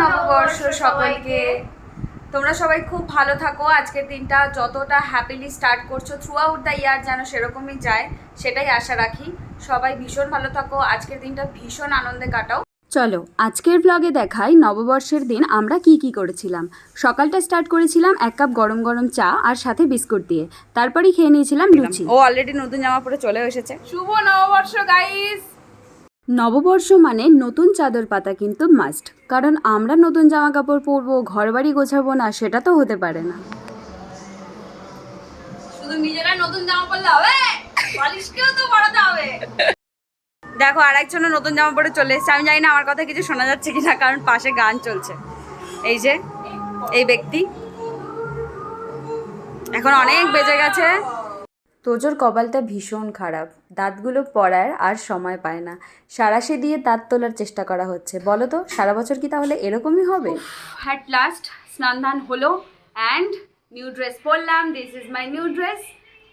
নববর্ষ সকলকে। তোমরা সবাই খুব ভালো থাকো। আজকের দিনটা যতটা হ্যাপিলি স্টার্ট করছো থ্রু আউট দ্য ইয়ার যেন সেরকমই যায়, সেটাই আশা রাখি। সবাই ভীষণ ভালো থাকো, আজকের দিনটা ভীষণ আনন্দে কাটাও। চলো আজকের ব্লগে দেখাই নববর্ষের দিন আমরা কি করেছিলাম। সকালটা স্টার্ট করেছিলাম 1 কাপ গরম গরম চা আর সাথে বিস্কুট দিয়ে, তারপরেই খেয়ে নিয়েছিলাম লুচি। ও অলরেডি নতুন জামা পরে চলে এসেছে। শুভ নববর্ষ গাইস। নববর্ষ মানে নতুন চাদর পাতা কিন্তু মাস্ট, কারণ আমরা নতুন জামা কাপড় পরবো, ঘরবাড়ি গোছাবো না, সেটা তো হতে পারে না। শুধু নিজেরা নতুন জামা পরলে হবে, বালিশকেও তো পরাতে হবে। দেখো আরেকজনও নতুন জামা পরে চলে এসেছে। আমি জানি না আমার কথা কিছু শোনা যাচ্ছে কিনা, কারণ পাশে গান চলছে। এই যে এই ব্যক্তি, এখন অনেক বেজে গেছে। তোজোর কপালটা ভীষণ খারাপ, দাঁতগুলো পড়ার আর সময় পায় না। সারাশে দিয়ে দাঁত তোলার চেষ্টা করা হচ্ছে। বলো তো সারা বছর কি তাহলে এরকমই হবে? অ্যাট লাস্ট স্নান ধান হলো অ্যান্ড নিউ ড্রেস পরলাম। This is my new dress,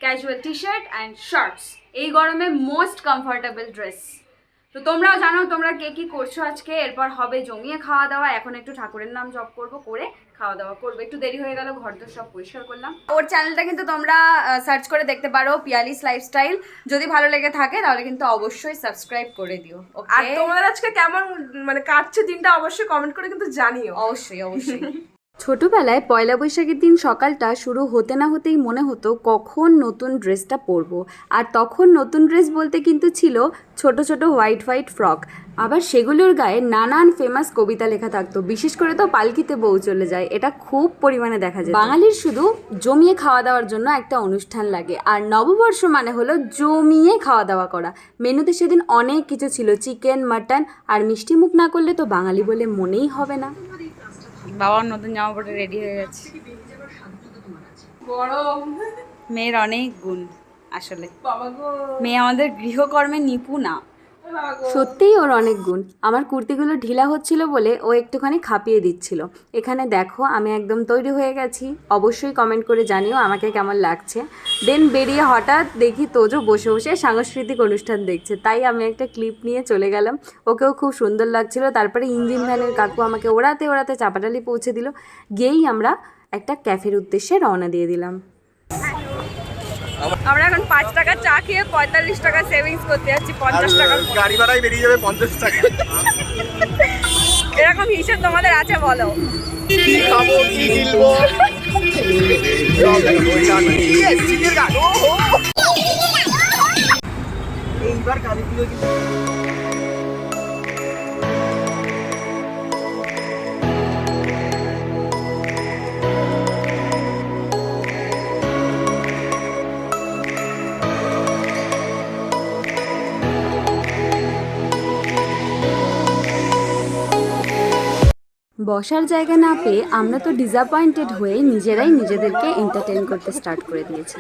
casual T shirt and shorts. এই গরমে মোস্ট কমফোর্টেবল ড্রেস। তো তোমরাও জানো তোমরা কে কী করছো আজকে। এরপর হবে জমিয়ে খাওয়া দাওয়া। এখন একটু ঠাকুরের নাম জপ করবো, করে খাওয়া দাওয়া করবো। একটু দেরি হয়ে গেল, ঘর তো সব পরিষ্কার করলাম। ওর চ্যানেলটা কিন্তু তোমরা সার্চ করে দেখতে পারো, পিয়ালিস লাইফস্টাইল। যদি ভালো লেগে থাকে তাহলে কিন্তু অবশ্যই সাবস্ক্রাইব করে দিও। আর তোমাদের আজকে কেমন মানে কাটছে দিনটা অবশ্যই কমেন্ট করে কিন্তু জানিও। অবশ্যই অবশ্যই। ছোটবেলায় পয়লা বৈশাখের দিন সকালটা শুরু হতে না হতেই মনে হতো কখন নতুন ড্রেসটা পরবো। আর তখন নতুন ড্রেস বলতে কিন্তু ছিল ছোট ছোট হোয়াইট হোয়াইট ফ্রক, আবার সেগুলোর গায়ে নানান ফেমাস কবিতা লেখা থাকতো। বিশেষ করে তো পালকিতে বউ চলে যায়, এটা খুব পরিমাণে দেখা যায়। বাঙালির শুধু জমিয়ে খাওয়া দাওয়ার জন্য একটা অনুষ্ঠান লাগে, আর নববর্ষ মানে হলো জমিয়ে খাওয়া দাওয়া করা। মেনুতে সেদিন অনেক কিছু ছিল, চিকেন, মাটন, আর মিষ্টি মুখ না করলে তো বাঙালি বলে মনেই হবে না। বাবার নতুন জামা পরে রেডি হয়ে গেছে। গরম মেয়ের অনেক গুণ আসলে। বাবা গো, মেয়ে আমাদের গৃহকর্মে নিপুণা। বাবা গো। সত্যিই ওর অনেক গুণ। আমার কুর্তিগুলো ঢিলা হচ্ছিল বলে ও একটুখানি খাপিয়ে দিচ্ছিল। এখানে দেখো আমি একদম তৈরি হয়ে গেছি। অবশ্যই কমেন্ট করে জানিও আমাকে কেমন লাগছে। দেন বেরিয়ে হঠাৎ দেখি তোজো বসে বসে সাংস্কৃতিক অনুষ্ঠান দেখছে, তাই আমি একটা ক্লিপ নিয়ে চলে গেলাম। ওকেও খুব সুন্দর লাগছিল। তারপরে ইঞ্জিন ভ্যানের কাকু আমাকে ওড়াতে ওড়াতে চাপাটালি পৌঁছে দিল। গিয়েই আমরা একটা ক্যাফের উদ্দেশ্যে রওনা দিয়ে দিলাম। আমরা এখন 5 টাকা চা খেয়ে 45 টাকা সেভিংস করতে যাচ্ছি। 50 টাকা গাড়ি ভাড়াই বেরিয়ে যাবে 50 টাকা। এরকম হিসেব তোমাদের আছে বলো? কি খাবো কি গিলবো এইবার কালীপুজো বসার জায়গা না পেয়ে আমরা তো ডিসঅ্যাপয়েন্টেড হয়ে নিজেরাই নিজেদেরকে এন্টারটেইন করতে স্টার্ট করে দিয়েছি।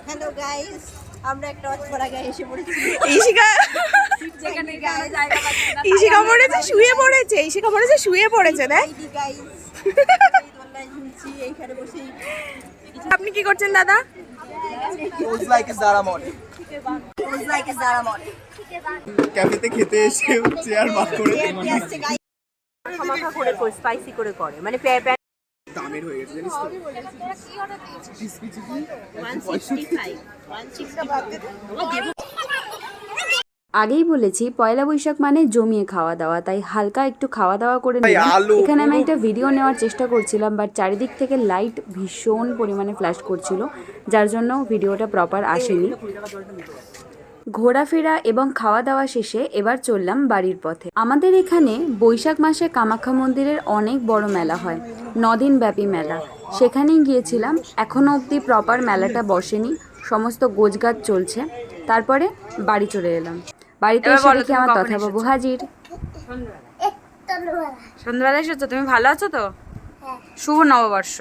হ্যালো গাইস, আমরা একটা অচপড়া গায়ে এসে পড়েছি। ইশিকা যেখানে গায়ে জায়গা পাচ্ছি না। ইশিকা পড়েছে, শুয়ে পড়েছে। ইশিকা পড়েছে, শুয়ে পড়েছে। দেখ গাইস, দোলনায় ঝুলছি এইখানে বসেই। আপনি কি করছেন দাদা? Feels like a Zara model. Feels like a Zara model. ক্যাফেতে খেতে এসে চেয়ার বার করে কি আসছে গাইস? মাখা করে স্পাইসি করে করে মানে দামের হয়ে গেছে জানিস তো। crispy chicken 165 165 আগেই বলেছি পয়লা বৈশাখ মানে জমিয়ে খাওয়া দাওয়া, তাই হালকা একটু খাওয়া দাওয়া করে নিলাম। আলু এখানে আমি একটা ভিডিও নেওয়ার চেষ্টা করছিলাম, বাট চারিদিক থেকে লাইট ভীষণ পরিমাণে ফ্ল্যাশ করছিল, যার জন্য ভিডিওটা প্রপার আসেনি। ঘোরাফেরা এবং খাওয়া দাওয়া শেষে এবার চললাম বাড়ির পথে। আমাদের এখানে বৈশাখ মাসে কামাখ্যা মন্দিরের অনেক বড় মেলা হয়, 9 দিন ব্যাপী মেলা। সেখানেই গিয়েছিলাম। এখনও অবধি প্রপার মেলাটা বসেনি, সমস্ত গোছগাছ চলছে। তারপরে বাড়ি চলে এলাম। বাড়িতে এবার এসে বলো দেখি তুমি আমার কখন তথাবাবু এসেছো? হাজির। সন্ধ্যাবেলা এসেছো? তুমি ভালো আছো তো? শুভ নববর্ষ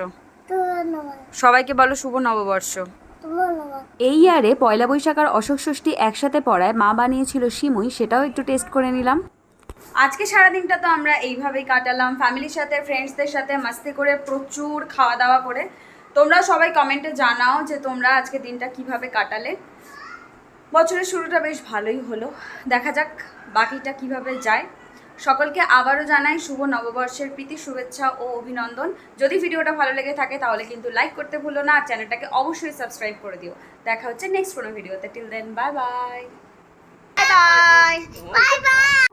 সবাইকে বলো। শুভ নববর্ষ। এই ইয়ারে পয়লা বৈশাখ আর অশোক ষষ্ঠী একসাথে পড়ায় মা বানিয়েছিল সিমুই, সেটাও একটু টেস্ট করে নিলাম। আজকে সারাদিনটা তো আমরা এইভাবেই কাটালাম, ফ্যামিলির সাথে ফ্রেন্ডসদের সাথে মাস্তি করে, প্রচুর খাওয়া দাওয়া করে। তোমরা সবাই কমেন্টে জানাও যে তোমরা আজকে দিনটা কিভাবে কাটালে। বছরের শুরুটা বেশ ভালোই হলো, দেখা যাক বাকিটা কিভাবে যায়। সকলকে আবারও জানাই শুভ নববর্ষের প্রীতি শুভেচ্ছা ও অভিনন্দন। যদি ভিডিওটা ভালো লেগে থাকে তাহলে কিন্তু লাইক করতে ভুলো না, আর চ্যানেলটাকে অবশ্যই সাবস্ক্রাইব করে দিও। দেখা হচ্ছে নেক্সট কোনো ভিডিওতে। Till then bye bye. Bye by.